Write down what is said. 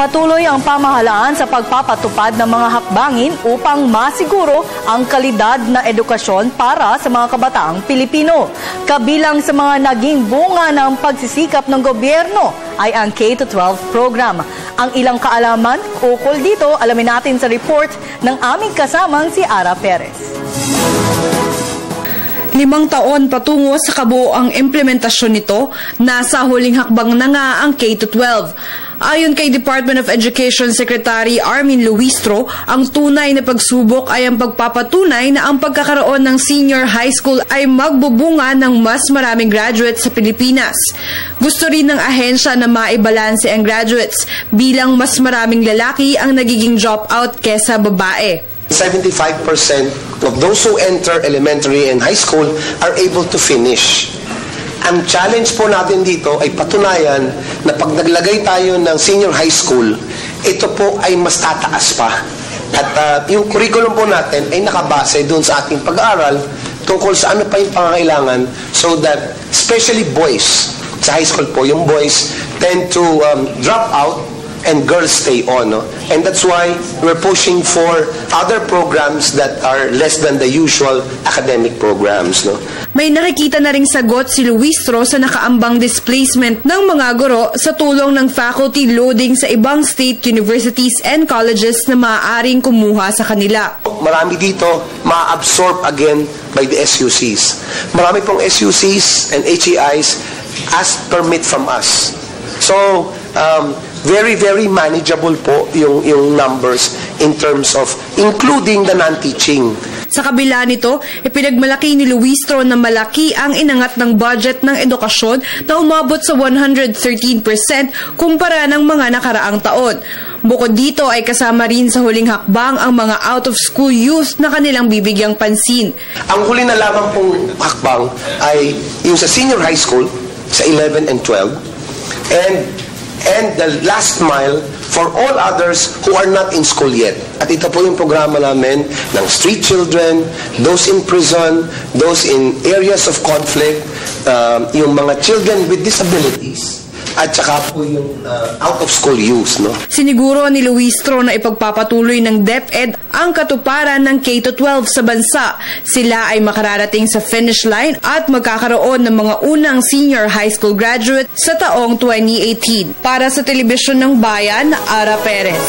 Patuloy ang pamahalaan sa pagpapatupad ng mga hakbangin upang masiguro ang kalidad na edukasyon para sa mga kabataang Pilipino. Kabilang sa mga naging bunga ng pagsisikap ng gobyerno ay ang K-12 program. Ang ilang kaalaman ukol dito, alamin natin sa report ng aming kasamang si Ara Perez. 5 taon patungo sa kabuoang implementasyon nito, nasa huling hakbang na nga ang K-12. Ayon kay Department of Education Secretary Armin Luistro, ang tunay na pagsubok ay ang pagpapatunay na ang pagkakaroon ng senior high school ay magbubunga ng mas maraming graduates sa Pilipinas. Gusto rin ng ahensya na maibalanse ang graduates bilang mas maraming lalaki ang nagiging dropout kesa babae. 75% of those who enter elementary and high school are able to finish. Ang challenge po natin dito ay patunayan na pag naglagay tayo ng senior high school, ito po ay mas tataas pa. At yung curriculum po natin ay nakabase doon sa ating pag-aaral tungkol sa ano pa yung pangangailangan so that especially boys, sa high school po, yung boys tend to drop out and girls stay on. No? And that's why we're pushing for other programs that are less than the usual academic programs. No? May nakikita na ring sagot si Luistro sa nakaambang displacement ng mga guro sa tulong ng faculty loading sa ibang state universities and colleges na maaaring kumuha sa kanila. Marami dito ma-absorb again by the SUCs. Marami pong SUCs and HEIs ask permit from us. So, very, very manageable po yung numbers in terms of including the non-teaching. Sa kabila nito, ipinagmalaki ni Luistro na malaki ang inangat ng budget ng edukasyon na umabot sa 113% kumpara ng mga nakaraang taon. Bukod dito ay kasama rin sa huling hakbang ang mga out-of-school youth na kanilang bibigyang pansin. Ang huli na lamang pong hakbang ay yung sa senior high school, sa 11 and 12, and the last mile for all others who are not in school yet. At ito po yung programa namin ng street children, those in prison, those in areas of conflict, yung mga children with disabilities, at saka po yung out-of-school youth. No? Siniguro ni Luistro na ipagpapatuloy ng DepEd ang katuparan ng K-12 sa bansa. Sila ay makararating sa finish line at magkakaroon ng mga unang senior high school graduate sa taong 2018. Para sa Telebisyon ng Bayan, Ara Perez.